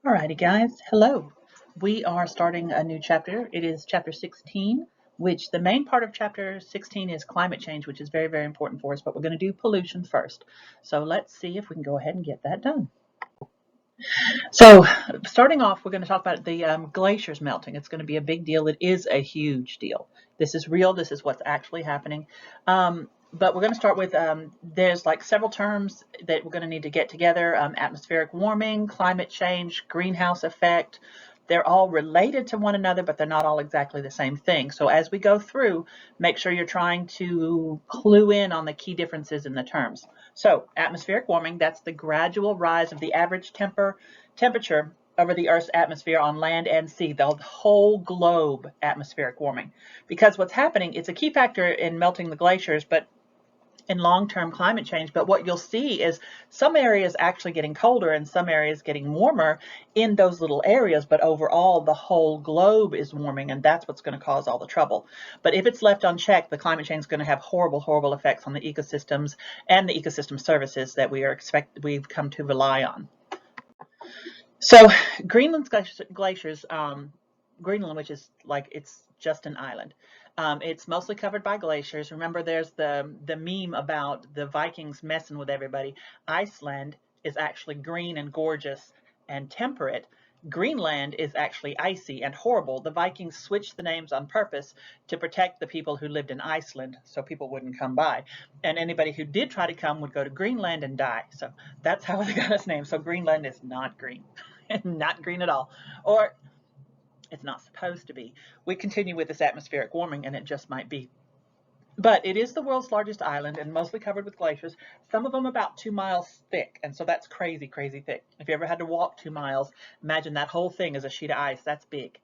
Alrighty guys, hello. We are starting a new chapter. It is chapter 16, which the main part of chapter 16 is climate change, which is very, very important for us, but we're going to do pollution first. So let's see if we can go ahead and get that done. So starting off, we're going to talk about the glaciers melting. It's going to be a big deal. It is a huge deal. This is real. This is what's actually happening. But we're going to start with, there's like several terms that we're going to need to get together. Atmospheric warming, climate change, greenhouse effect. They're all related to one another, but they're not all exactly the same thing. So as we go through, make sure you're trying to clue in on the key differences in the terms. So atmospheric warming, that's the gradual rise of the average temperature over the Earth's atmosphere on land and sea, the whole globe atmospheric warming. Because what's happening, it's a key factor in melting the glaciers, but in long-term climate change, but what you'll see is some areas actually getting colder and some areas getting warmer in those little areas, but overall the whole globe is warming, and that's what's going to cause all the trouble. But if it's left unchecked, the climate change is going to have horrible, horrible effects on the ecosystems and the ecosystem services that we've come to rely on. So Greenland's glaciers, Greenland, which is like, it's just an island. It's mostly covered by glaciers. Remember, there's the meme about the Vikings messing with everybody. Iceland is actually green and gorgeous and temperate. Greenland is actually icy and horrible. The Vikings switched the names on purpose to protect the people who lived in Iceland so people wouldn't come by. And anybody who did try to come would go to Greenland and die. So that's how they got its name. So Greenland is not green. Not green at all. Or it's not supposed to be. We continue with this atmospheric warming and it just might be. But it is the world's largest island and mostly covered with glaciers, some of them about 2 miles thick. And so that's crazy, crazy thick. If you ever had to walk 2 miles, imagine that whole thing as a sheet of ice. That's big,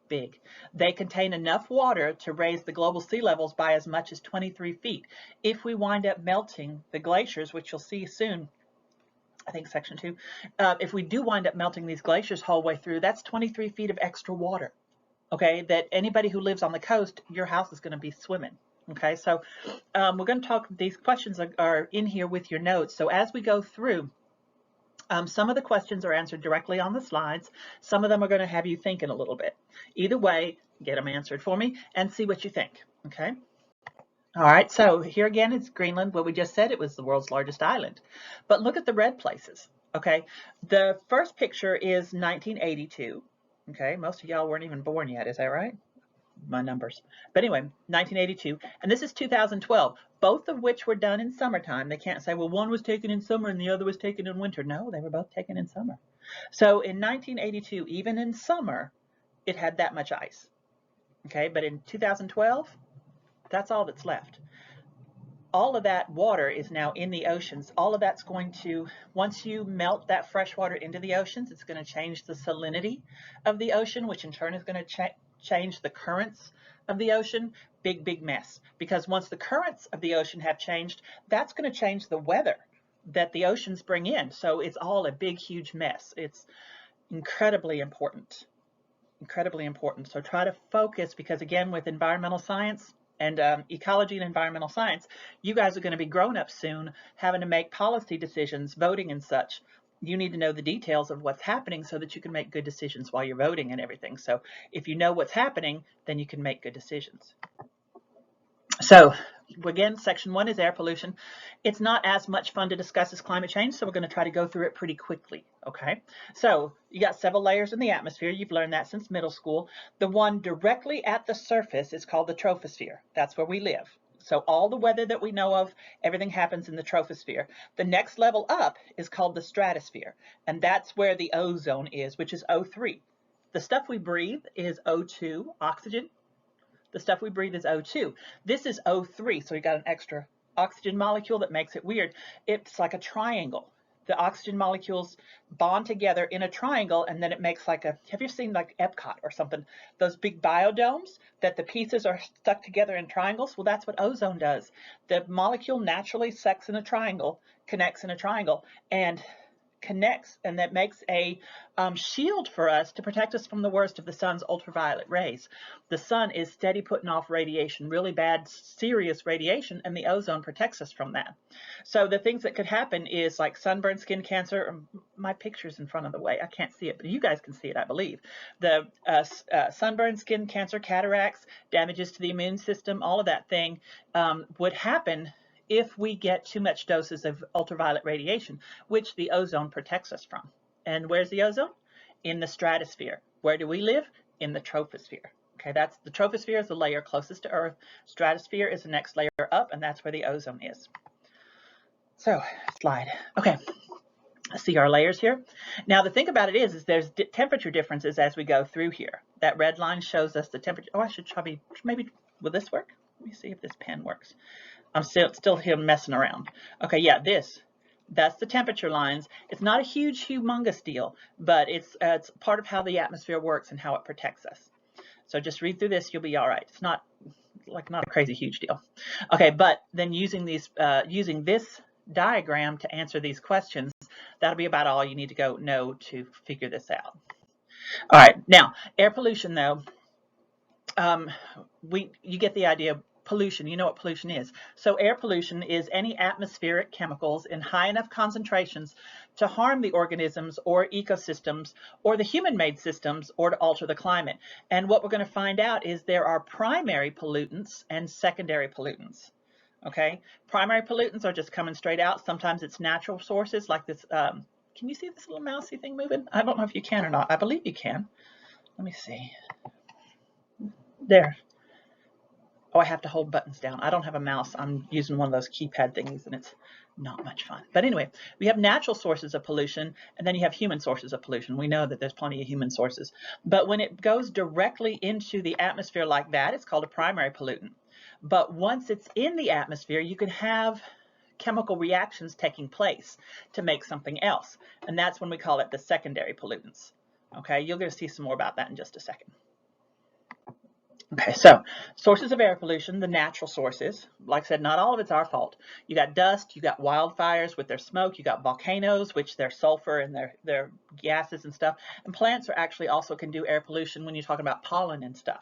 big. They contain enough water to raise the global sea levels by as much as 23 feet. If we wind up melting the glaciers, which you'll see soon, I think section 2, if we do wind up melting these glaciers whole way through, that's 23 feet of extra water, okay, that anybody who lives on the coast, your house is going to be swimming, okay? So we're going to talk, these questions are in here with your notes. So as we go through, some of the questions are answered directly on the slides. Some of them are going to have you thinking a little bit. Either way, get them answered for me and see what you think, okay? All right, so here again is Greenland. What we just said, it was the world's largest island. But look at the red places, okay? The first picture is 1982, okay? Most of y'all weren't even born yet, is that right? My numbers. But anyway, 1982, and this is 2012, both of which were done in summertime. They can't say, well, one was taken in summer and the other was taken in winter. No, they were both taken in summer. So in 1982, even in summer, it had that much ice, okay? But in 2012, that's all that's left. All of that water is now in the oceans. All of that's going to, once you melt that fresh water into the oceans, it's going to change the salinity of the ocean, which in turn is going to change the currents of the ocean. Big, big mess. Because once the currents of the ocean have changed, that's going to change the weather that the oceans bring in. So it's all a big, huge mess. It's incredibly important. Incredibly important. So try to focus, because again, with environmental science, and ecology and environmental science, you guys are going to be grown up soon, having to make policy decisions, voting and such. You need to know the details of what's happening so that you can make good decisions while you're voting and everything. So if you know what's happening, then you can make good decisions. So again, section 1 is air pollution. It's not as much fun to discuss as climate change, so we're going to try to go through it pretty quickly, okay? So you got several layers in the atmosphere. You've learned that since middle school. The one directly at the surface is called the troposphere. That's where we live. So all the weather that we know of, everything happens in the troposphere. The next level up is called the stratosphere, and that's where the ozone is, which is O3. The stuff we breathe is O2, oxygen. The stuff we breathe is O2. This is O3, so you got an extra oxygen molecule that makes it weird. It's like a triangle. The oxygen molecules bond together in a triangle, and then it makes like a, have you seen like Epcot or something? Those big biodomes that the pieces are stuck together in triangles? Well, that's what ozone does. The molecule naturally sucks in a triangle, connects in a triangle, and connects and that makes a shield for us to protect us from the worst of the sun's ultraviolet rays. The sun is steady putting off radiation, really bad, serious radiation, and the ozone protects us from that. So the things that could happen is like sunburn, skin cancer. My picture's in front of the way. I can't see it, but you guys can see it, I believe. The sunburn, skin cancer, cataracts, damages to the immune system, all of that thing would happen if we get too much doses of ultraviolet radiation, which the ozone protects us from. And where's the ozone? In the stratosphere. Where do we live? In the troposphere. Okay, that's the troposphere is the layer closest to Earth. Stratosphere is the next layer up, and that's where the ozone is. So, slide. Okay, see our layers here. Now, the thing about it is there's temperature differences as we go through here. That red line shows us the temperature. Oh, I should probably, maybe, will this work? Let me see if this pen works. I'm still here messing around. Okay, yeah, that's the temperature lines. It's not a huge, humongous deal, but it's part of how the atmosphere works and how it protects us. So just read through this, you'll be all right. It's not a crazy huge deal. Okay, but then using this diagram to answer these questions, that'll be about all you need to know to figure this out. All right, now air pollution though, you get the idea. Pollution, you know what pollution is. So air pollution is any atmospheric chemicals in high enough concentrations to harm the organisms or ecosystems or the human-made systems or to alter the climate. And what we're going to find out is there are primary pollutants and secondary pollutants. Okay, primary pollutants are just coming straight out. Sometimes it's natural sources like this. Can you see this little mousy thing moving? I don't know if you can or not. I believe you can. Let me see. There. Oh, I have to hold buttons down. I don't have a mouse. I'm using one of those keypad thingies, and it's not much fun. But anyway, we have natural sources of pollution, and then you have human sources of pollution. We know that there's plenty of human sources. But when it goes directly into the atmosphere like that, it's called a primary pollutant. But once it's in the atmosphere, you can have chemical reactions taking place to make something else. And that's when we call it the secondary pollutants. Okay, you're going to see some more about that in just a second. Okay, so sources of air pollution, the natural sources. Like I said, not all of it's our fault. You got dust, you got wildfires with their smoke, you got volcanoes, which their sulfur and their gases and stuff. And plants are actually also can do air pollution when you're talking about pollen and stuff.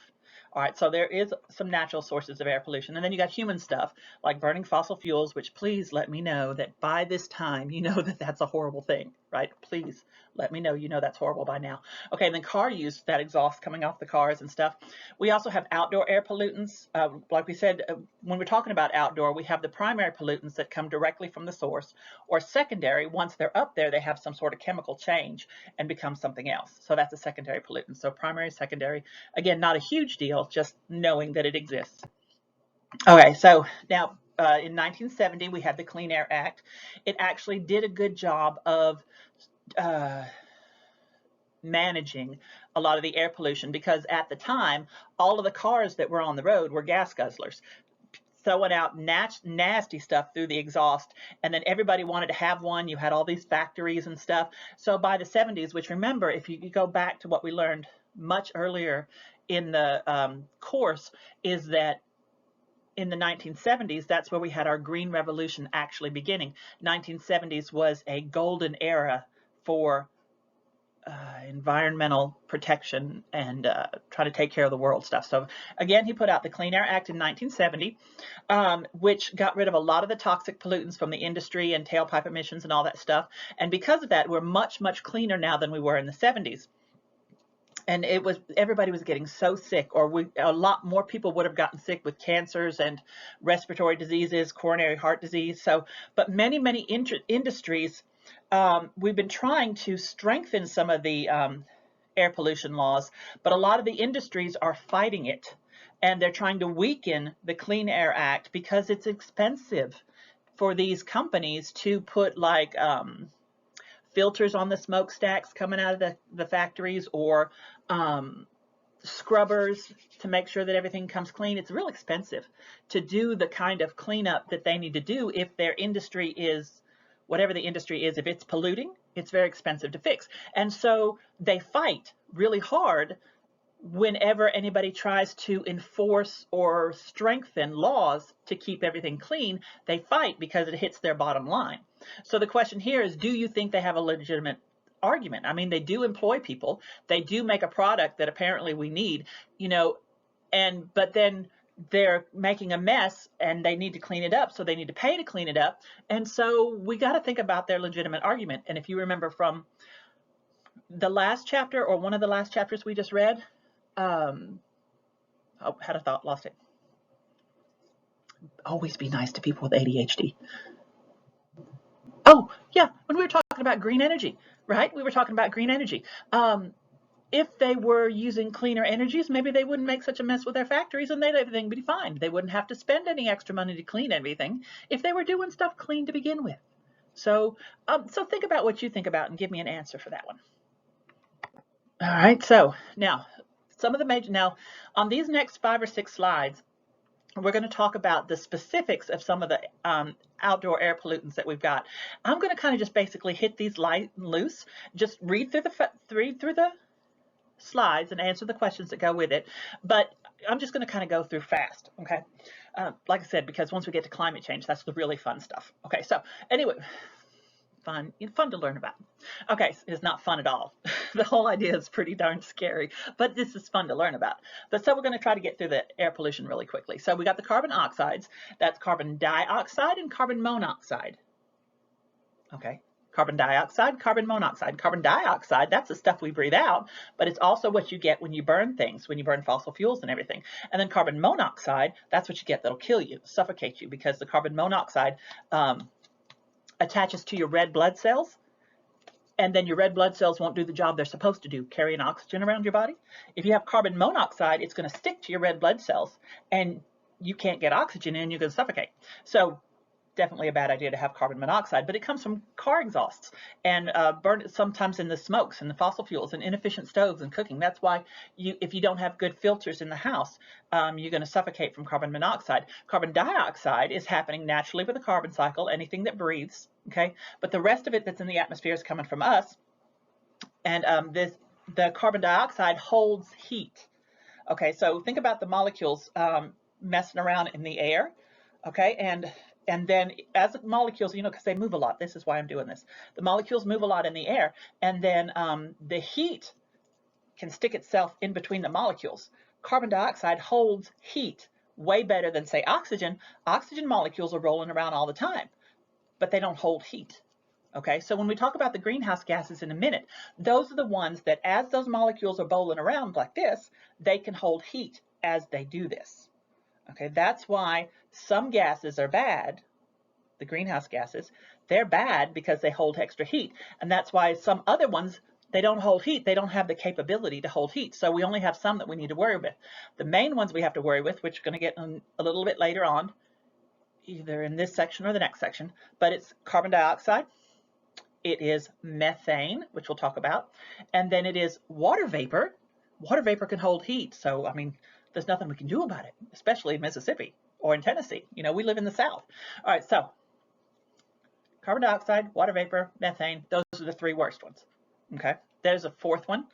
All right, so there is some natural sources of air pollution. And then you got human stuff like burning fossil fuels, which please let me know that by this time you know that that's a horrible thing, right? Please let me know you know that's horrible by now. Okay, and then car use, that exhaust coming off the cars and stuff. We also have outdoor air pollutants. Like we said, when we're talking about outdoor, we have the primary pollutants that come directly from the source, or secondary, once they're up there, they have some sort of chemical change and become something else. So that's a secondary pollutant. So primary, secondary, again, not a huge deal, just knowing that it exists. Okay, so now in 1970, we had the Clean Air Act. It actually did a good job of managing a lot of the air pollution because at the time, all of the cars that were on the road were gas guzzlers, throwing out nasty stuff through the exhaust, and then everybody wanted to have one. You had all these factories and stuff. So by the 70s, which remember, if you go back to what we learned much earlier in the course, is that in the 1970s, that's where we had our green revolution actually beginning. 1970s was a golden era for environmental protection and try to take care of the world stuff. So again, he put out the Clean Air Act in 1970, which got rid of a lot of the toxic pollutants from the industry and tailpipe emissions and all that stuff. And because of that, we're much, much cleaner now than we were in the 70s. And it was, everybody was getting so sick, or a lot more people would have gotten sick with cancers and respiratory diseases, coronary heart disease. So, but many, many industries, we've been trying to strengthen some of the air pollution laws, but a lot of the industries are fighting it, and they're trying to weaken the Clean Air Act because it's expensive for these companies to put like filters on the smokestacks coming out of the factories, or scrubbers to make sure that everything comes clean. It's real expensive to do the kind of cleanup that they need to do if their industry is, whatever the industry is, if it's polluting, it's very expensive to fix. And so they fight really hard whenever anybody tries to enforce or strengthen laws to keep everything clean, they fight because it hits their bottom line. So the question here is, do you think they have a legitimate argument? I mean, they do employ people. They do make a product that apparently we need, you know, but then they're making a mess and they need to clean it up. So they need to pay to clean it up. And so we got to think about their legitimate argument. And if you remember from the last chapter, or one of the last chapters we just read, had a thought, lost it. Always be nice to people with ADHD. Oh, yeah, when we were talking about green energy, right? We were talking about green energy. If they were using cleaner energies, maybe they wouldn't make such a mess with their factories and everything would be fine. They wouldn't have to spend any extra money to clean everything if they were doing stuff clean to begin with. So, so think about what you think about and give me an answer for that one. All right, so now some of the major, now on these next 5 or 6 slides, we're going to talk about the specifics of some of the outdoor air pollutants that we've got. I'm going to kind of just basically hit these light and loose, just read through the slides and answer the questions that go with it, but I'm just going to kind of go through fast, okay? Like I said, because once we get to climate change, that's the really fun stuff. Okay, so anyway, fun to learn about. Okay, it's not fun at all. The whole idea is pretty darn scary, but this is fun to learn about. But so we're going to try to get through the air pollution really quickly. So we got the carbon oxides. That's carbon dioxide and carbon monoxide. Okay, carbon dioxide, carbon monoxide. Carbon dioxide, that's the stuff we breathe out, but it's also what you get when you burn things, when you burn fossil fuels and everything. And then carbon monoxide, that's what you get that'll kill you, suffocate you, because the carbon monoxide attaches to your red blood cells, and then your red blood cells won't do the job they're supposed to do, carrying oxygen around your body. If you have carbon monoxide, it's going to stick to your red blood cells, and you can't get oxygen in, you're going to suffocate. So definitely a bad idea to have carbon monoxide, but it comes from car exhausts and burned sometimes in the smokes and the fossil fuels and inefficient stoves and cooking. That's why if you don't have good filters in the house, you're going to suffocate from carbon monoxide. Carbon dioxide is happening naturally with the carbon cycle, anything that breathes, okay? But the rest of it that's in the atmosphere is coming from us. And the carbon dioxide holds heat. Okay, so think about the molecules messing around in the air, okay? And then as the molecules, you know, because they move a lot, this is why I'm doing this. The molecules move a lot in the air, and then the heat can stick itself in between the molecules. Carbon dioxide holds heat way better than, say, oxygen. Oxygen molecules are rolling around all the time, but they don't hold heat. Okay, so when we talk about the greenhouse gases in a minute, those are the ones that as those molecules are bowling around like this, they can hold heat as they do this. Okay, that's why some gases are bad, the greenhouse gases. They're bad because they hold extra heat. And that's why some other ones, they don't hold heat. They don't have the capability to hold heat. So we only have some that we need to worry with. The main ones we have to worry with, which we're going to get a little bit later on, either in this section or the next section, but it's carbon dioxide. It is methane, which we'll talk about. And then it is water vapor. Water vapor can hold heat. So, I mean, there's nothing we can do about it, especially in Mississippi or in Tennessee. You know, we live in the South. All right, so carbon dioxide, water vapor, methane, those are the 3 worst ones. Okay, there's a 4th one.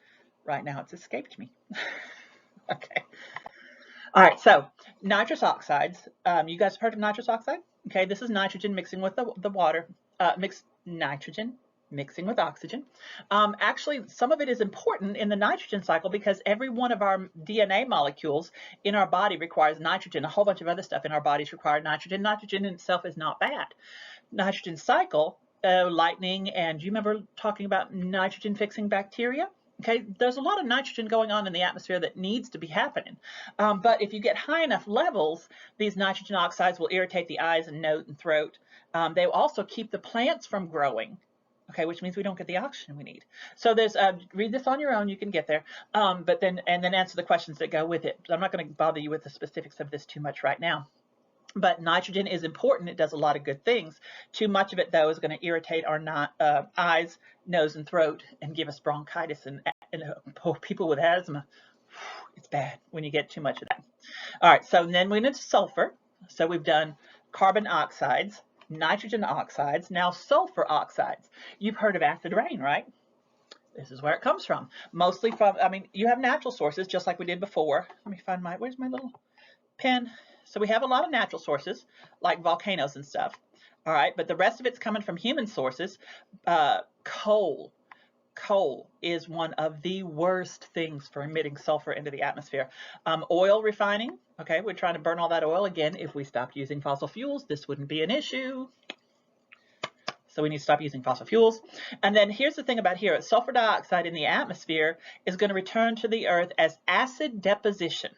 Right now it's escaped me. Okay. All right, so nitrous oxides. You guys have heard of nitrous oxide? Okay, this is nitrogen mixing with the water, nitrogen mixing with oxygen. Actually, some of it is important in the nitrogen cycle because every one of our DNA molecules in our body requires nitrogen. A whole bunch of other stuff in our bodies require nitrogen. Nitrogen in itself is not bad. Nitrogen cycle, lightning, and do you remember talking about nitrogen fixing bacteria? Okay, there's a lot of nitrogen going on in the atmosphere that needs to be happening. But if you get high enough levels, these nitrogen oxides will irritate the eyes and nose and throat. They will also keep the plants from growing. Okay, which means we don't get the oxygen we need. So there's read this on your own, you can get there, but then answer the questions that go with it. I'm not going to bother you with the specifics of this too much right now. But nitrogen is important. It does a lot of good things. Too much of it, though, is going to irritate our eyes, nose, and throat and give us bronchitis and people with asthma. It's bad when you get too much of that. All right, so then we went into sulfur. So we've done carbon oxides, nitrogen oxides, now sulfur oxides. You've heard of acid rain, right? This is where it comes from. Mostly from, I mean, you have natural sources just like we did before. Let me find where's my little pen? So we have a lot of natural sources like volcanoes and stuff. All right, but the rest of it's coming from human sources. Coal is one of the worst things for emitting sulfur into the atmosphere. Oil refining, okay, we're trying to burn all that oil. Again, if we stopped using fossil fuels, this wouldn't be an issue. So we need to stop using fossil fuels. And then here's the thing about here, sulfur dioxide in the atmosphere is going to return to the earth as acid deposition.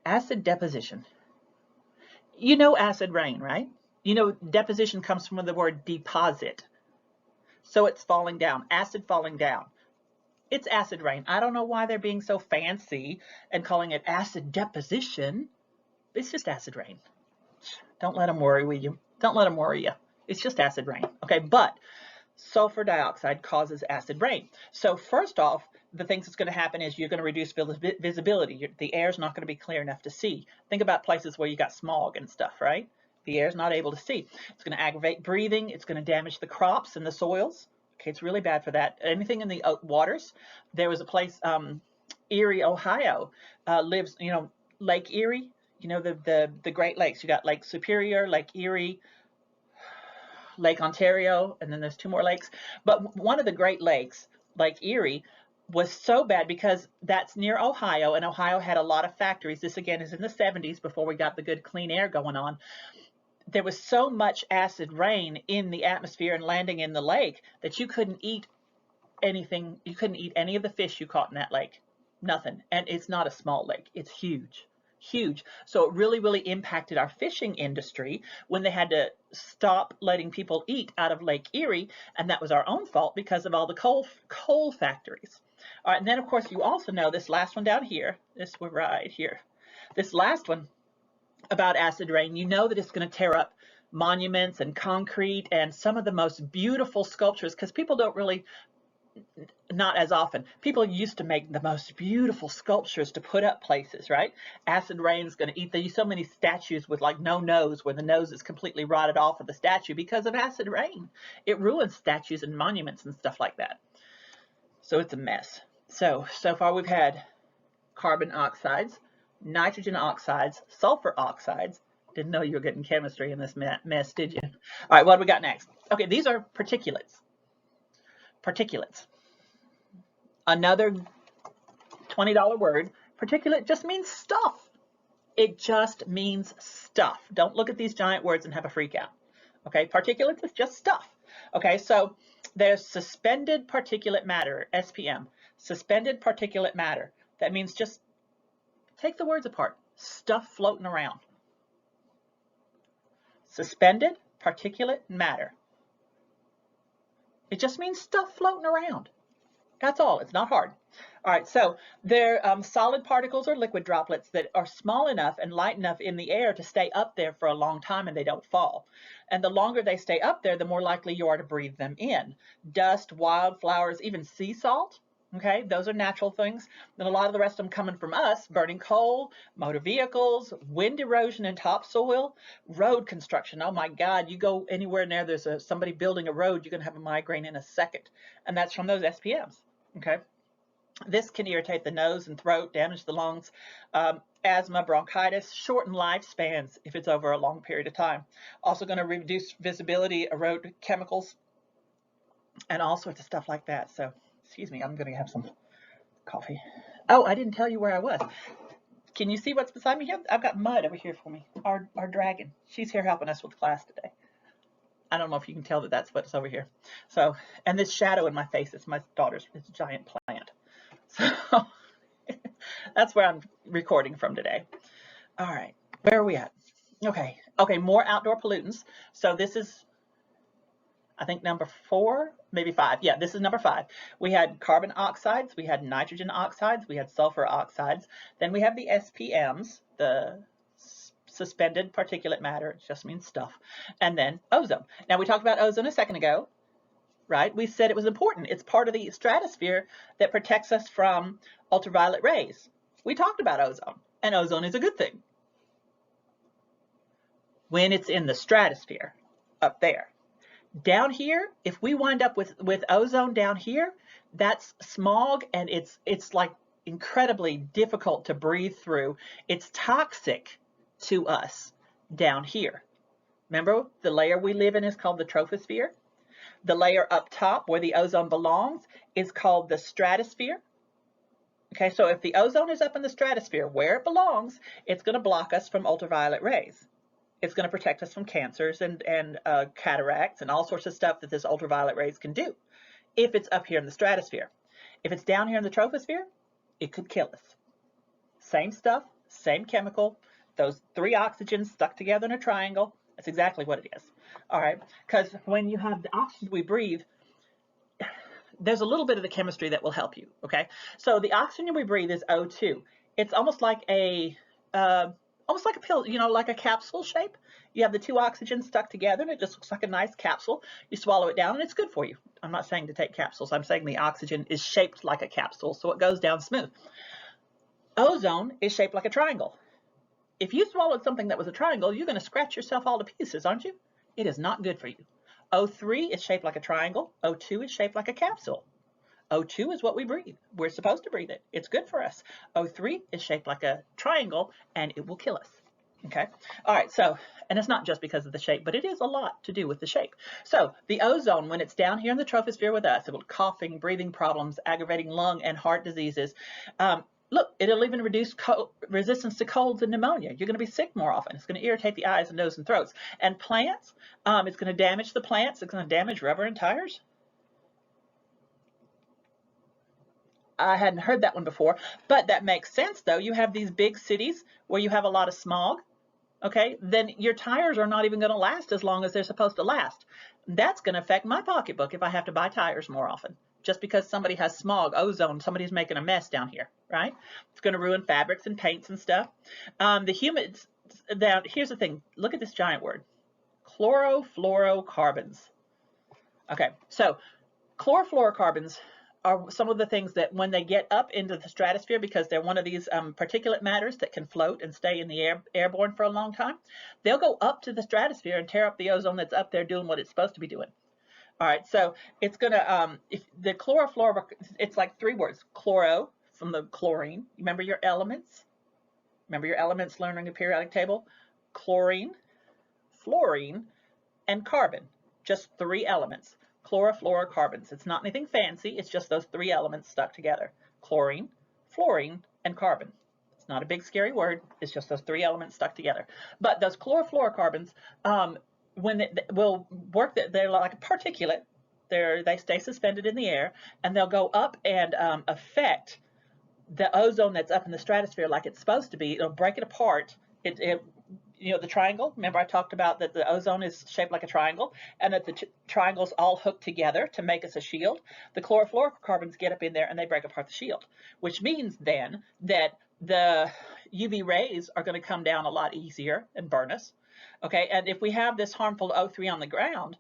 Acid deposition. You know acid rain, right? You know deposition comes from the word deposit. So it's falling down, acid falling down. It's acid rain. I don't know why they're being so fancy and calling it acid deposition. It's just acid rain. Don't let them worry you. Don't let them worry you. It's just acid rain. Okay, but sulfur dioxide causes acid rain. So first off, the things that's going to happen is you're going to reduce visibility. The air's not going to be clear enough to see. Think about places where you got smog and stuff, right? The air's not able to see. It's going to aggravate breathing. It's going to damage the crops and the soils. Okay, it's really bad for that. Anything in the waters. There was a place, Erie, Ohio, lives, you know, Lake Erie. You know, the Great Lakes. You got Lake Superior, Lake Erie, Lake Ontario, and then there's 2 more lakes. But one of the Great Lakes, Lake Erie, was so bad because that's near Ohio, and Ohio had a lot of factories. This again is in the 70s before we got the good clean air going on. There was so much acid rain in the atmosphere and landing in the lake that you couldn't eat anything. You couldn't eat any of the fish you caught in that lake. Nothing. And it's not a small lake. It's huge. Huge. So it really, really impacted our fishing industry when they had to stop letting people eat out of Lake Erie, and that was our own fault because of all the coal factories. All right, and then of course you also know this last one down here, this one right here, this last one about acid rain, you know that it's going to tear up monuments and concrete and some of the most beautiful sculptures, because people don't really, not as often. People used to make the most beautiful sculptures to put up places, right? Acid rain is going to eat. They use so many statues with like no nose, where the nose is completely rotted off of the statue because of acid rain. It ruins statues and monuments and stuff like that. So it's a mess. So far we've had carbon oxides, nitrogen oxides, sulfur oxides. Didn't know you were getting chemistry in this mess, did you? All right, what do we got next? Okay, these are particulates. Particulates. Another $20 word. Particulate just means stuff. It just means stuff. Don't look at these giant words and have a freak out. Okay, particulates is just stuff. Okay, so there's suspended particulate matter, SPM. Suspended particulate matter. That means just take the words apart. Stuff floating around. Suspended particulate matter. It just means stuff floating around. That's all. It's not hard. All right, so they're solid particles or liquid droplets that are small enough and light enough in the air to stay up there for a long time and they don't fall. And the longer they stay up there, the more likely you are to breathe them in. Dust, wildflowers, even sea salt. Okay, those are natural things. And a lot of the rest of them coming from us, burning coal, motor vehicles, wind erosion in topsoil, road construction. Oh my God, you go anywhere near there's somebody building a road, you're going to have a migraine in a second. And that's from those SPMs. Okay, this can irritate the nose and throat, damage the lungs, asthma, bronchitis, shorten lifespans if it's over a long period of time. Also going to reduce visibility, erode chemicals, and all sorts of stuff like that. So, excuse me, I'm going to have some coffee. Oh, I didn't tell you where I was. Can you see what's beside me here? I've got Mud over here for me, our dragon. She's here helping us with class today. I don't know if you can tell that that's what's over here. So, and this shadow in my face is my daughter's giant plant. So that's where I'm recording from today. All right, where are we at? Okay, more outdoor pollutants. So this is, I think, number 4, maybe 5. Yeah, this is number 5. We had carbon oxides, we had nitrogen oxides, we had sulfur oxides. Then we have the SPMs, the suspended particulate matter. It just means stuff. And then ozone. Now, we talked about ozone a second ago, right? We said it was important. It's part of the stratosphere that protects us from ultraviolet rays. We talked about ozone, and ozone is a good thing when it's in the stratosphere up there. Down here, if we wind up with ozone down here, that's smog, and it's like incredibly difficult to breathe through. It's toxic to us down here. Remember, the layer we live in is called the troposphere. The layer up top where the ozone belongs is called the stratosphere. Okay, so if the ozone is up in the stratosphere where it belongs, it's going to block us from ultraviolet rays. It's going to protect us from cancers and cataracts and all sorts of stuff that this ultraviolet rays can do if it's up here in the stratosphere. If it's down here in the troposphere, it could kill us. Same stuff, same chemical, those three oxygens stuck together in a triangle. That's exactly what it is. All right, because when you have the oxygen we breathe, there's a little bit of the chemistry that will help you, okay? So the oxygen we breathe is O2. It's almost like a pill, you know, like a capsule shape. You have the two oxygens stuck together and it just looks like a nice capsule. You swallow it down and it's good for you. I'm not saying to take capsules. I'm saying the oxygen is shaped like a capsule, so it goes down smooth. Ozone is shaped like a triangle. If you swallowed something that was a triangle, you're going to scratch yourself all to pieces, aren't you? It is not good for you. O3 is shaped like a triangle. O2 is shaped like a capsule. O2 is what we breathe. We're supposed to breathe it. It's good for us. O3 is shaped like a triangle, and it will kill us. Okay? All right, so, and it's not just because of the shape, but it is a lot to do with the shape. So the ozone, when it's down here in the troposphere with us, it will coughing, breathing problems, aggravating lung and heart diseases. Look, it'll even reduce resistance to colds and pneumonia. You're going to be sick more often. It's going to irritate the eyes and nose and throats. And plants, it's going to damage the plants. It's going to damage rubber and tires. I hadn't heard that one before, but that makes sense though. You have these big cities where you have a lot of smog, okay? Then your tires are not even going to last as long as they're supposed to last. That's going to affect my pocketbook if I have to buy tires more often. Just because somebody has smog, ozone, somebody's making a mess down here, right? It's going to ruin fabrics and paints and stuff. The humids, here's the thing. Look at this giant word. Chlorofluorocarbons. Okay, so chlorofluorocarbons are some of the things that when they get up into the stratosphere, because they're one of these particulate matters that can float and stay in the air, airborne for a long time, they'll go up to the stratosphere and tear up the ozone that's up there doing what it's supposed to be doing. All right, so it's going to, if the chlorofluoro, it's like three words. Chloro, from the chlorine. Remember your elements? Remember your elements learning the periodic table? Chlorine, fluorine, and carbon. Just three elements. Chlorofluorocarbons. It's not anything fancy. It's just those three elements stuck together. Chlorine, fluorine, and carbon. It's not a big scary word. It's just those three elements stuck together. But those chlorofluorocarbons, when they will work, they're like a particulate. They stay suspended in the air, and they'll go up and affect the ozone that's up in the stratosphere like it's supposed to be. It'll break it apart. You know, the triangle, remember I talked about that the ozone is shaped like a triangle and that the triangles all hook together to make us a shield. The chlorofluorocarbons get up in there and they break apart the shield, which means then that the UV rays are going to come down a lot easier and burn us. Okay, and if we have this harmful O3 on the ground,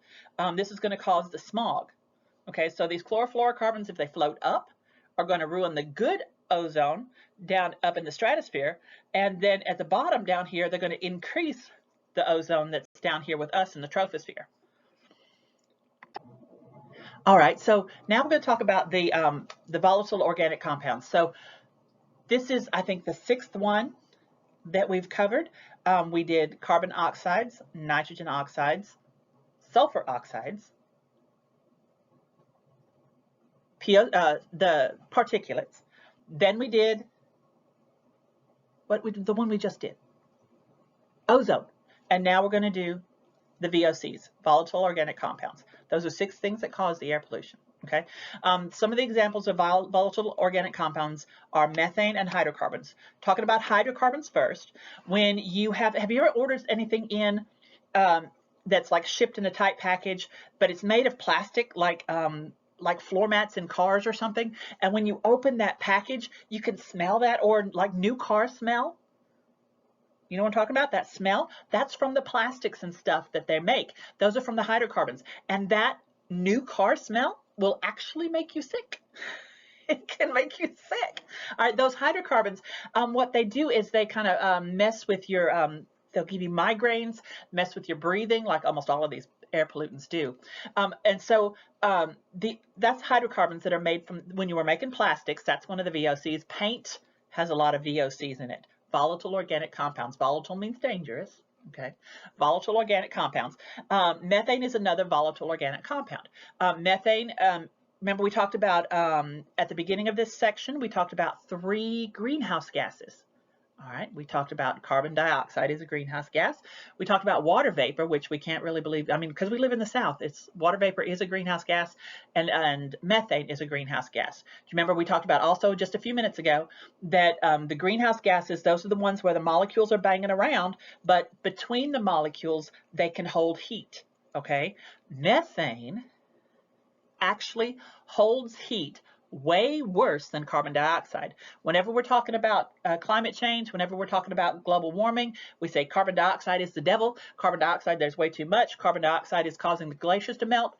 this is going to cause the smog. Okay, so these chlorofluorocarbons, if they float up, are going to ruin the good ozone down up in the stratosphere, and then at the bottom down here they're going to increase the ozone that's down here with us in the troposphere. All right, so now we're going to talk about the volatile organic compounds. So this is, I think, the sixth one that we've covered. We did carbon oxides, nitrogen oxides, sulfur oxides, the particulates. Then we did the one we just did, ozone. And now we're going to do the VOCs, volatile organic compounds. Those are 6 things that cause the air pollution. Okay. Some of the examples of volatile organic compounds are methane and hydrocarbons. Talking about hydrocarbons first, when you have you ever ordered anything in that's like shipped in a tight package, but it's made of plastic, like floor mats in cars or something, and when you open that package, you can smell that, or like new car smell? You know what I'm talking about? That smell? That's from the plastics and stuff that they make. Those are from the hydrocarbons. And that new car smell will actually make you sick. It can make you sick. All right, those hydrocarbons, what they do is they kind of mess with your, they'll give you migraines, mess with your breathing, like almost all of these air pollutants do. And so that's hydrocarbons that are made from, when you were making plastics, that's one of the VOCs. Paint has a lot of VOCs in it. Volatile organic compounds. Volatile means dangerous. Okay, volatile organic compounds. Methane is another volatile organic compound. Methane, remember we talked about, at the beginning of this section, we talked about 3 greenhouse gases. All right, we talked about carbon dioxide is a greenhouse gas. We talked about water vapor, which we can't really believe. I mean, because we live in the South, it's water vapor is a greenhouse gas, and methane is a greenhouse gas. Do you remember we talked about also just a few minutes ago that the greenhouse gases, those are the ones where the molecules are banging around, but between the molecules, they can hold heat, okay? Methane actually holds heat way worse than carbon dioxide. Whenever we're talking about climate change, whenever we're talking about global warming, we say carbon dioxide is the devil. Carbon dioxide, there's way too much. Carbon dioxide is causing the glaciers to melt.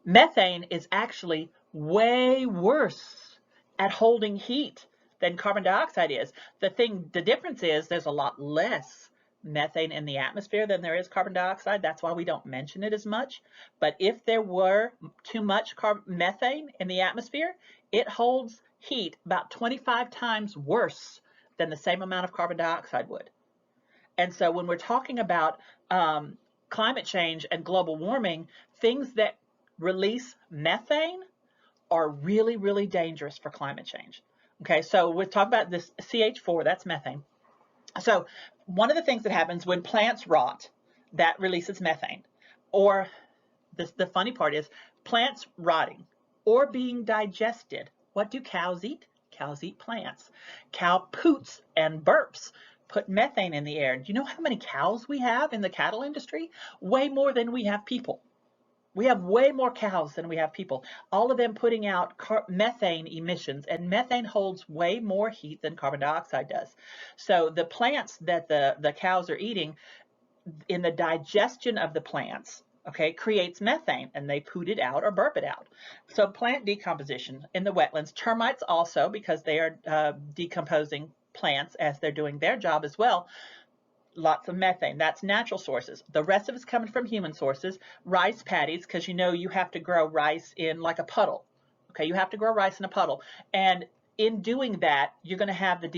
Methane is actually way worse at holding heat than carbon dioxide is. The difference is there's a lot less methane in the atmosphere than there is carbon dioxide. That's why we don't mention it as much. But if there were too much methane in the atmosphere, it holds heat about 25 times worse than the same amount of carbon dioxide would. And so when we're talking about climate change and global warming, things that release methane are really, really dangerous for climate change. Okay, so we'll talk about this CH4, that's methane. So one of the things that happens when plants rot, that releases methane. Or the funny part is plants rotting or being digested. What do cows eat? Cows eat plants. Cow poots and burps put methane in the air. Do you know how many cows we have in the cattle industry? Way more than we have people. We have way more cows than we have people. All of them putting out methane emissions, and methane holds way more heat than carbon dioxide does. So the plants that the cows are eating, in the digestion of the plants, okay, creates methane, and they poot it out or burp it out. So plant decomposition in the wetlands, termites also, because they are decomposing plants as they're doing their job as well. Lots of methane. That's natural sources. The rest of it's coming from human sources. Rice paddies, because you know you have to grow rice in like a puddle. Okay, you have to grow rice in a puddle. And in doing that, you're going to have the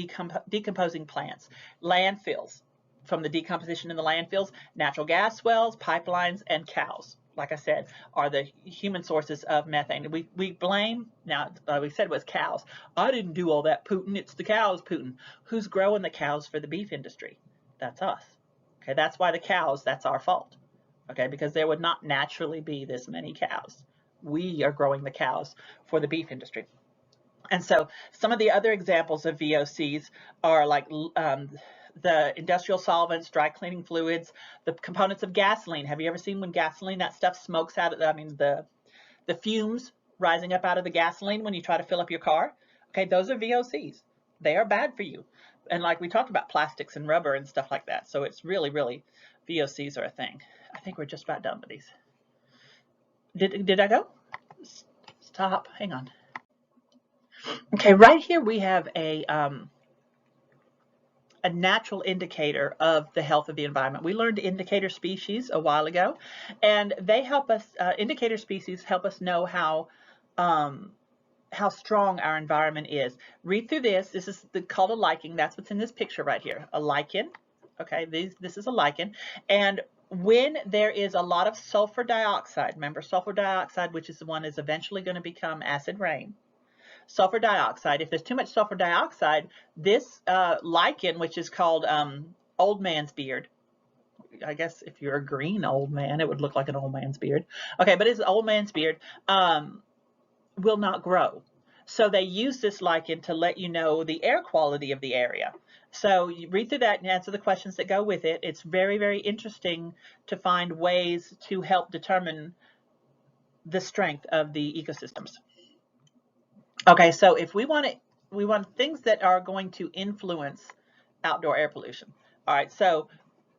decomposing plants. Landfills, from the decomposition in the landfills, natural gas wells, pipelines, and cows, like I said, are the human sources of methane. We blame, now we said it was cows. I didn't do all that pooting, it's the cows pooting. Who's growing the cows for the beef industry? That's us. Okay, that's why the cows, that's our fault. Okay, because there would not naturally be this many cows. We are growing the cows for the beef industry. And so some of the other examples of VOCs are like the industrial solvents, dry cleaning fluids, the components of gasoline. Have you ever seen when gasoline, that stuff smokes out of, the fumes rising up out of the gasoline when you try to fill up your car? Okay, those are VOCs. They are bad for you. And like we talked about plastics and rubber and stuff like that. So it's really, really, VOCs are a thing. I think we're just about done with these. Did I go? Stop, hang on. Okay, right here we have a natural indicator of the health of the environment. We learned indicator species a while ago, and they help us, indicator species help us know how strong our environment is. Read through this. This is called a lichen. That's what's in this picture right here, a lichen. Okay, this is a lichen. And when there is a lot of sulfur dioxide, remember sulfur dioxide, which is the one is eventually going to become acid rain. Sulfur dioxide, if there's too much sulfur dioxide, this lichen, which is called old man's beard. I guess if you're a green old man, it would look like an old man's beard. Okay, but it's an old man's beard. Will not grow. So they use this lichen to let you know the air quality of the area. So you read through that and answer the questions that go with it. It's very, very interesting to find ways to help determine the strength of the ecosystems. Okay, so if we want things that are going to influence outdoor air pollution. All right, so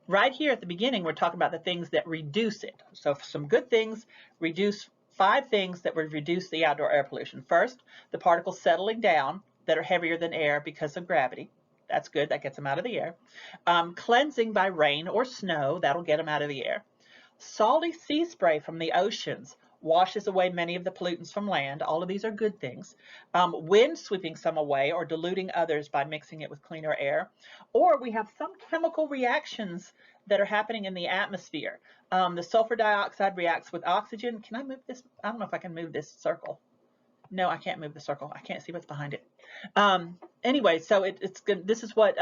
right here at the beginning, we're talking about the things that reduce it. So some good things, reduce 5 things that would reduce the outdoor air pollution. First, the particles settling down that are heavier than air because of gravity. That's good, that gets them out of the air. Cleansing by rain or snow, that'll get them out of the air. Salty sea spray from the oceans washes away many of the pollutants from land. All of these are good things. Wind sweeping some away or diluting others by mixing it with cleaner air. Or we have some chemical reactions that are happening in the atmosphere. The sulfur dioxide reacts with oxygen. Can I move this? I don't know if I can move this circle. No, I can't move the circle. I can't see what's behind it. Anyway, so it's good. This is what,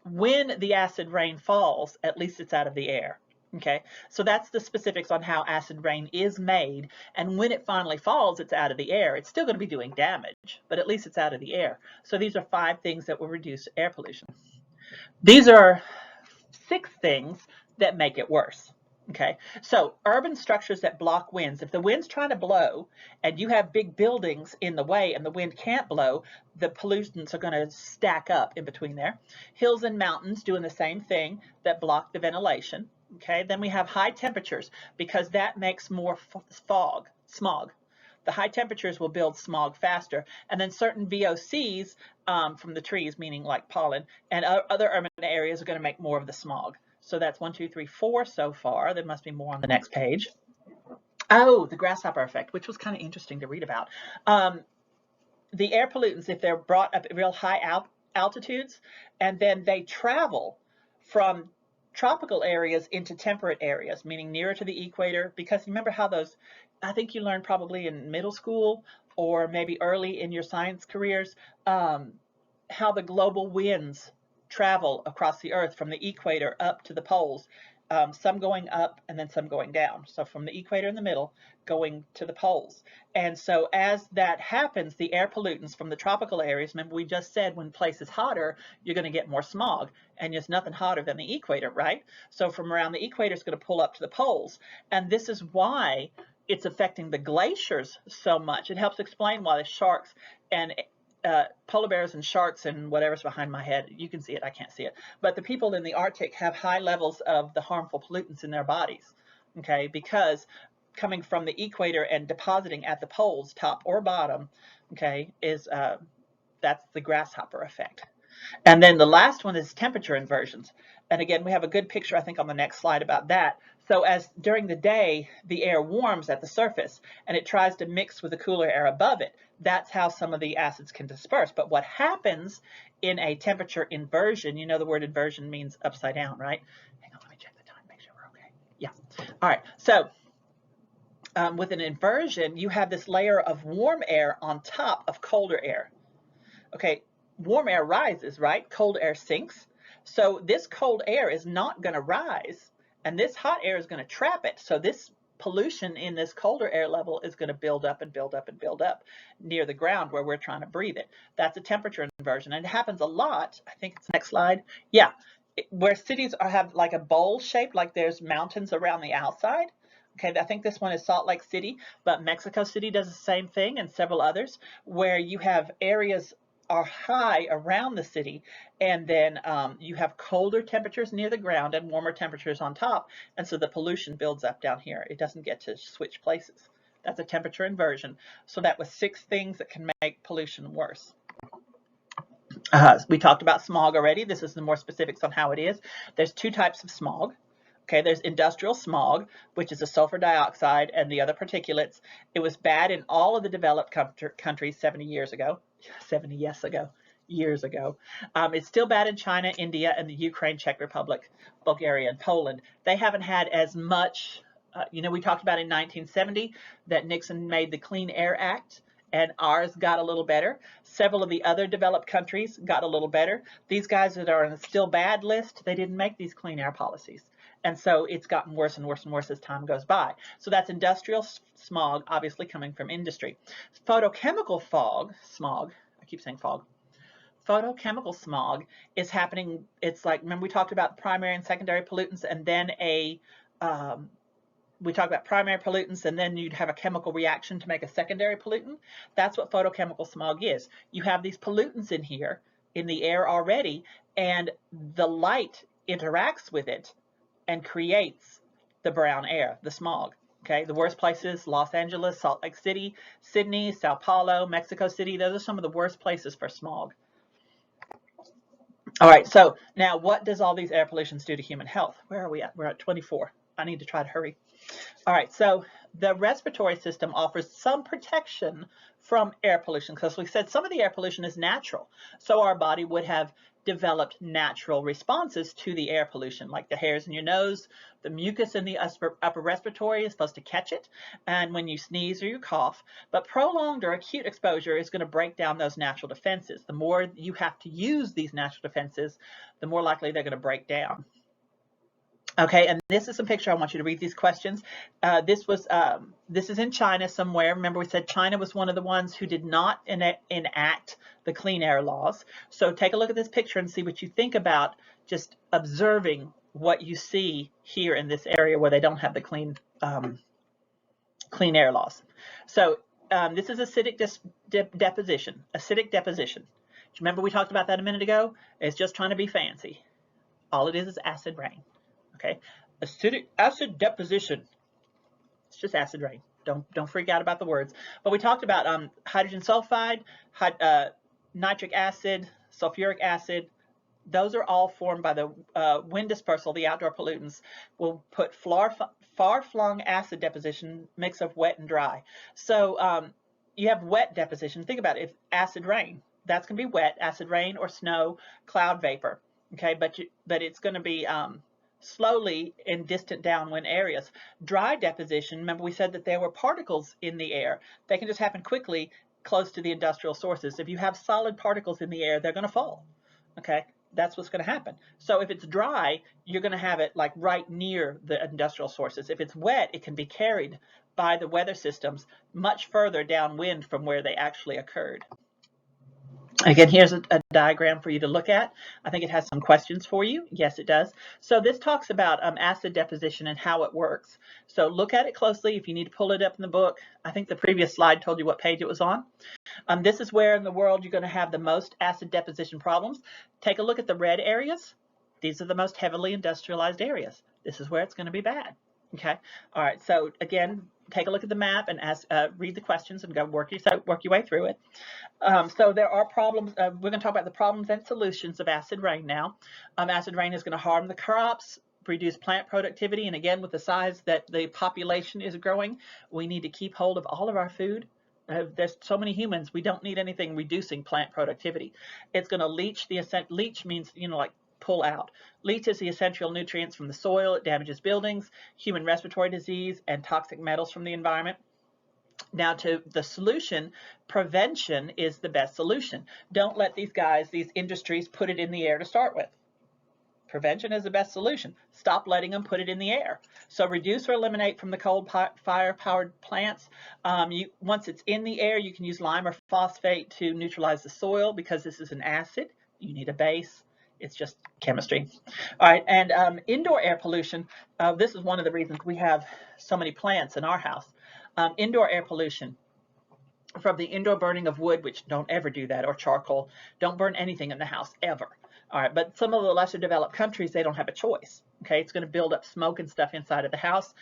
when the acid rain falls, at least it's out of the air. Okay, so that's the specifics on how acid rain is made. And when it finally falls, it's out of the air. It's still going to be doing damage, but at least it's out of the air. So these are 5 things that will reduce air pollution. These are 6 things that make it worse. Okay, so urban structures that block winds. If the wind's trying to blow and you have big buildings in the way and the wind can't blow, the pollutants are going to stack up in between there. Hills and mountains doing the same thing that block the ventilation. Okay, then we have high temperatures because that makes more smog. The high temperatures will build smog faster. And then certain VOCs from the trees, meaning like pollen, and other urban areas are going to make more of the smog. So that's 1, 2, 3, 4 so far. There must be more on the next page. Oh, the grasshopper effect, which was kind of interesting to read about. The air pollutants, if they're brought up at real high altitudes, and then they travel from tropical areas into temperate areas, meaning nearer to the equator, because remember how those, I think you learned probably in middle school or maybe early in your science careers, how the global winds travel across the earth from the equator up to the poles, some going up and then some going down. So from the equator in the middle going to the poles. And so as that happens, the air pollutants from the tropical areas, remember we just said when place is hotter, you're going to get more smog, and there's nothing hotter than the equator, right? So from around the equator, it's going to pull up to the poles. And this is why it's affecting the glaciers so much. It helps explain why the sharks and polar bears and sharks and whatever's behind my head, you can see it, I can't see it, but the people in the Arctic have high levels of the harmful pollutants in their bodies, okay, because coming from the equator and depositing at the poles, top or bottom, okay, is that's the grasshopper effect. And then the last one is temperature inversions. And again, we have a good picture, I think, on the next slide about that. So as during the day, the air warms at the surface and it tries to mix with the cooler air above it. That's how some of the acids can disperse. But what happens in a temperature inversion, you know the word inversion means upside down, right? Hang on, let me check the time, make sure we're okay. Yeah. All right. So with an inversion, you have this layer of warm air on top of colder air. Okay, warm air rises, right? Cold air sinks. So this cold air is not going to rise, and this hot air is going to trap it. So this pollution in this colder air level is going to build up and build up and build up near the ground where we're trying to breathe it. That's a temperature inversion, and it happens a lot. I think it's the next slide. Yeah, where cities have like a bowl shape, like there's mountains around the outside. Okay, I think this one is Salt Lake City, but Mexico City does the same thing, and several others, where you have areas are high around the city, and then you have colder temperatures near the ground and warmer temperatures on top, and so the pollution builds up down here. It doesn't get to switch places. That's a temperature inversion. So that was 6 things that can make pollution worse. We talked about smog already. This is the more specifics on how it is. There's 2 types of smog. Okay, there's industrial smog, which is the sulfur dioxide and the other particulates. It was bad in all of the developed countries 70 years ago. 70 years ago. It's still bad in China, India, and the Ukraine, Czech Republic, Bulgaria, and Poland. They haven't had as much, you know, we talked about in 1970 that Nixon made the Clean Air Act, and ours got a little better. Several of the other developed countries got a little better. These guys that are on the still bad list, they didn't make these clean air policies. And so it's gotten worse and worse and worse as time goes by. So that's industrial smog, obviously coming from industry. Photochemical smog, I keep saying fog. Photochemical smog is happening, it's like, remember we talked about primary and secondary pollutants, and then we talked about primary pollutants, and then you'd have a chemical reaction to make a secondary pollutant. That's what photochemical smog is. You have these pollutants in here, in the air already, and the light interacts with it and creates the brown air, the smog. Okay, the worst places, Los Angeles, Salt Lake City, Sydney, Sao Paulo, Mexico City, those are some of the worst places for smog. All right, so now what does all these air pollutions do to human health? Where are we at? We're at 24. I need to try to hurry. All right, so the respiratory system offers some protection from air pollution because we said some of the air pollution is natural. So our body would have developed natural responses to the air pollution, like the hairs in your nose, the mucus in the upper respiratory is supposed to catch it, and when you sneeze or you cough. But prolonged or acute exposure is going to break down those natural defenses. The more you have to use these natural defenses, the more likely they're going to break down. Okay, and this is a picture. I want you to read these questions. This is in China somewhere. Remember, we said China was one of the ones who did not enact the clean air laws. So take a look at this picture and see what you think about just observing what you see here in this area where they don't have the clean air laws. So this is acidic deposition. Acidic deposition. Do you remember we talked about that a minute ago? It's just trying to be fancy. All it is acid rain. Okay, acid deposition. It's just acid rain. Don't freak out about the words. But we talked about hydrogen sulfide, nitric acid, sulfuric acid. Those are all formed by the wind dispersal, the outdoor pollutants. We'll put far-flung acid deposition, mix of wet and dry. So you have wet deposition. Think about it. If acid rain, that's going to be wet. Acid rain or snow, cloud vapor. Okay, but it's going to be slowly in distant downwind areas. Dry deposition, remember we said that there were particles in the air. They can just happen quickly close to the industrial sources. If you have solid particles in the air, they're going to fall. Okay, that's what's going to happen. So if it's dry, you're going to have it like right near the industrial sources. If it's wet, it can be carried by the weather systems much further downwind from where they actually occurred. Again, here's a diagram for you to look at. I think it has some questions for you. Yes, it does. So this talks about acid deposition and how it works. So look at it closely. If you need to pull it up in the book, I think the previous slide told you what page it was on. This is where in the world you're going to have the most acid deposition problems. Take a look at the red areas. These are the most heavily industrialized areas. This is where it's going to be bad. Okay. All right. So again, take a look at the map and read the questions and go work your way through it. So there are problems. We're going to talk about the problems and solutions of acid rain now. Acid rain is going to harm the crops, reduce plant productivity, and again, with the size that the population is growing, we need to keep hold of all of our food. There's so many humans, we don't need anything reducing plant productivity. It's going to leach. Leach means, like pull out. Leaches the essential nutrients from the soil. It damages buildings, human respiratory disease, and toxic metals from the environment. Now to the solution, prevention is the best solution. Don't let these industries put it in the air to start with. Prevention is the best solution. Stop letting them put it in the air. So reduce or eliminate from the coal fire-powered plants. Once it's in the air, you can use lime or phosphate to neutralize the soil because this is an acid. You need a base. It's just chemistry. All right, and indoor air pollution. This is one of the reasons we have so many plants in our house. Indoor air pollution from the indoor burning of wood, which don't ever do that, or charcoal. Don't burn anything in the house ever. All right, but some of the lesser developed countries, they don't have a choice. Okay, it's going to build up smoke and stuff inside of the house.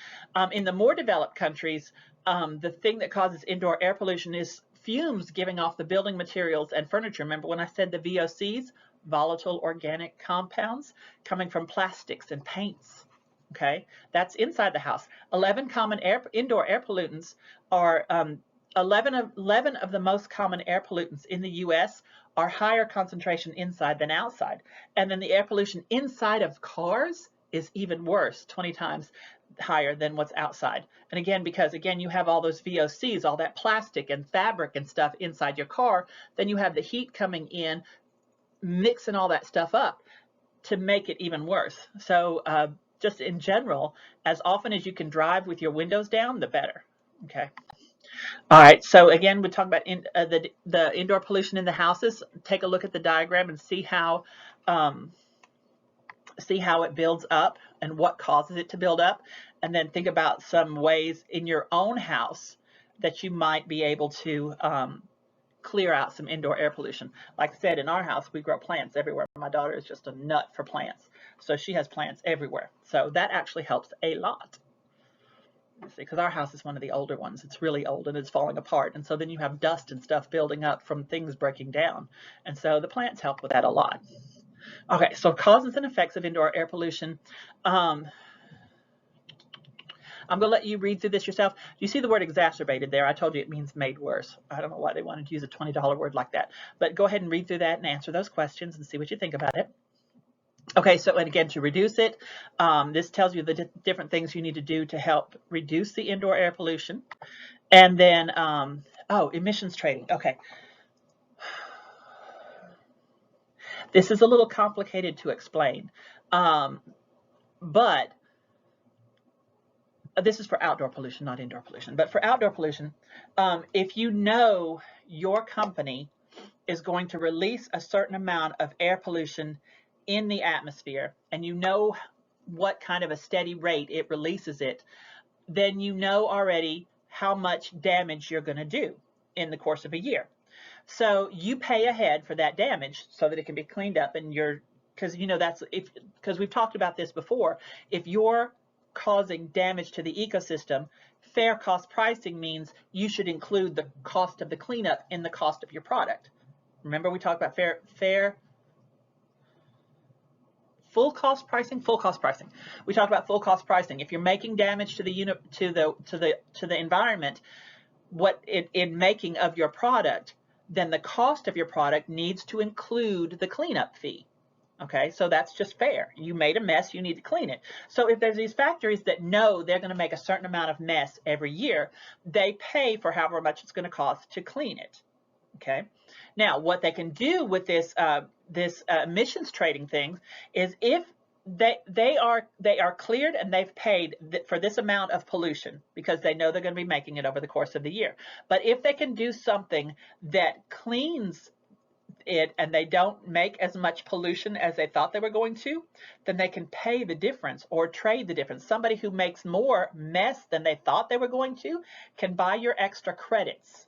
In the more developed countries, the thing that causes indoor air pollution is fumes giving off the building materials and furniture. Remember when I said the VOCs, volatile organic compounds, coming from plastics and paints. Okay, that's inside the house. 11 common indoor air pollutants are 11 of the most common air pollutants in the U.S. are higher concentration inside than outside. And then the air pollution inside of cars is even worse, 20 times higher than what's outside. And again, because again, you have all those VOCs, all that plastic and fabric and stuff inside your car, then you have the heat coming in, mixing all that stuff up to make it even worse. So just in general, as often as you can drive with your windows down, the better. Okay. All right. So again, we talk about the indoor pollution in the houses. Take a look at the diagram and see how it builds up and what causes it to build up, and then think about some ways in your own house that you might be able to clear out some indoor air pollution. Like I said, in our house, we grow plants everywhere. My daughter is just a nut for plants. So she has plants everywhere. So that actually helps a lot. Because our house is one of the older ones. It's really old and it's falling apart. And so then you have dust and stuff building up from things breaking down. And so the plants help with that a lot. Okay, so causes and effects of indoor air pollution. I'm going to let you read through this yourself. Do you see the word exacerbated there? I told you it means made worse. I don't know why they wanted to use a $20 word like that. But go ahead and read through that and answer those questions and see what you think about it. Okay, so and again, to reduce it, this tells you the different things you need to do to help reduce the indoor air pollution. And then, oh, emissions trading. Okay. This is a little complicated to explain, but this is for outdoor pollution, not indoor pollution. But for outdoor pollution, if you know your company is going to release a certain amount of air pollution in the atmosphere, and you know what kind of a steady rate it releases it, then you know already how much damage you're going to do in the course of a year. So you pay ahead for that damage so that it can be cleaned up, and because you know that's because we've talked about this before. If you're causing damage to the ecosystem, fair cost pricing means you should include the cost of the cleanup in the cost of your product. Remember we talked about full cost pricing. We talked about full cost pricing. If you're making damage to the environment, what in making of your product, then the cost of your product needs to include the cleanup fee. Okay, so that's just fair. You made a mess, you need to clean it. So if there's these factories that know they're going to make a certain amount of mess every year, they pay for however much it's going to cost to clean it. Okay, now what they can do with this emissions trading thing is if they are cleared and they've paid for this amount of pollution because they know they're going to be making it over the course of the year. But if they can do something that cleans it and they don't make as much pollution as they thought they were going to, then they can pay the difference or trade the difference. Somebody who makes more mess than they thought they were going to can buy your extra credits.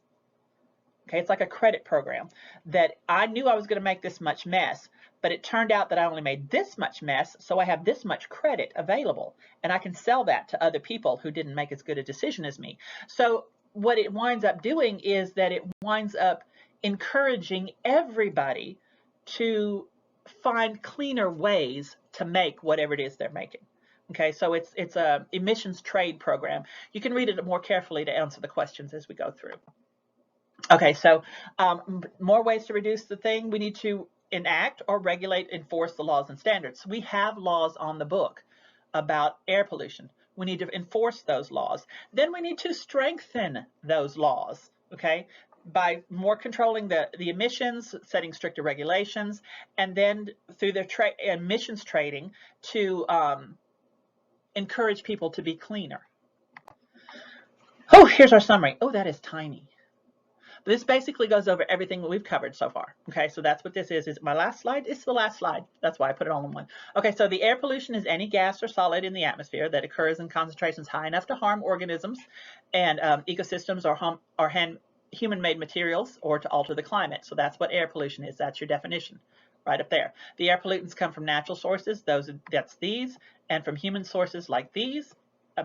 Okay, it's like a credit program that I knew I was going to make this much mess, but it turned out that I only made this much mess, so I have this much credit available, and I can sell that to other people who didn't make as good a decision as me. So what it winds up doing is that it winds up encouraging everybody to find cleaner ways to make whatever it is they're making. Okay, so it's a emissions trade program. You can read it more carefully to answer the questions as we go through. Okay, so more ways to reduce the thing. We need to enact or regulate, enforce the laws and standards. We have laws on the book about air pollution. We need to enforce those laws. Then we need to strengthen those laws, okay, by more controlling the emissions, setting stricter regulations, and then through the emissions trading to encourage people to be cleaner. Oh, here's our summary. Oh, that is tiny. This basically goes over everything that we've covered so far. Okay, so that's what this is. Is it my last slide? It's the last slide. That's why I put it all in one. Okay, so the air pollution is any gas or solid in the atmosphere that occurs in concentrations high enough to harm organisms and ecosystems or human-made materials or to alter the climate. So that's what air pollution is. That's your definition right up there. The air pollutants come from natural sources. That's these, and from human sources like these.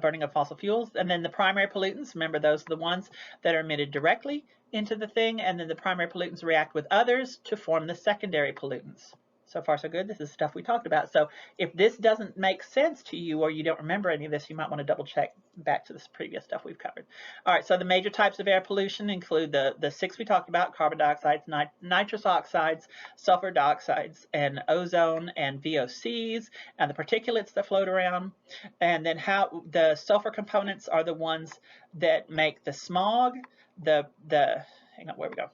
Burning of fossil fuels, and then the primary pollutants, remember those are the ones that are emitted directly into the thing, and then the primary pollutants react with others to form the secondary pollutants. So far so good. This is stuff we talked about. So if this doesn't make sense to you or you don't remember any of this, you might want to double check back to this previous stuff we've covered. All right, so the major types of air pollution include the 6 we talked about: carbon dioxide, nitrous oxides, sulfur dioxides, and ozone and VOCs, and the particulates that float around. And then how the sulfur components are the ones that make the smog, hang on, where we go.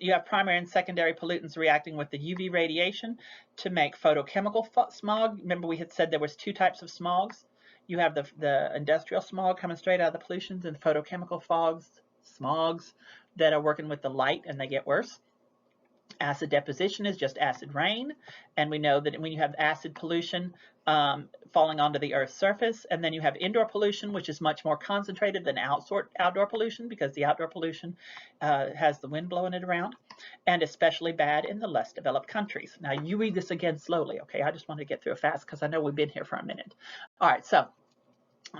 You have primary and secondary pollutants reacting with the UV radiation to make photochemical smog. Remember we had said there was 2 types of smogs. You have the industrial smog coming straight out of the pollutions and photochemical smogs that are working with the light and they get worse. Acid deposition is just acid rain, and we know that when you have acid pollution falling onto the Earth's surface, and then you have indoor pollution, which is much more concentrated than outdoor pollution, because the outdoor pollution has the wind blowing it around, and especially bad in the less developed countries. Now you read this again slowly, okay? I just want to get through it fast because I know we've been here for a minute. All right, so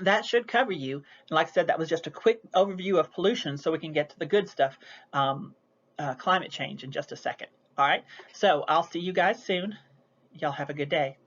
that should cover you. And like I said, that was just a quick overview of pollution, so we can get to the good stuff. Climate change in just a second. All right, so I'll see you guys soon. Y'all have a good day.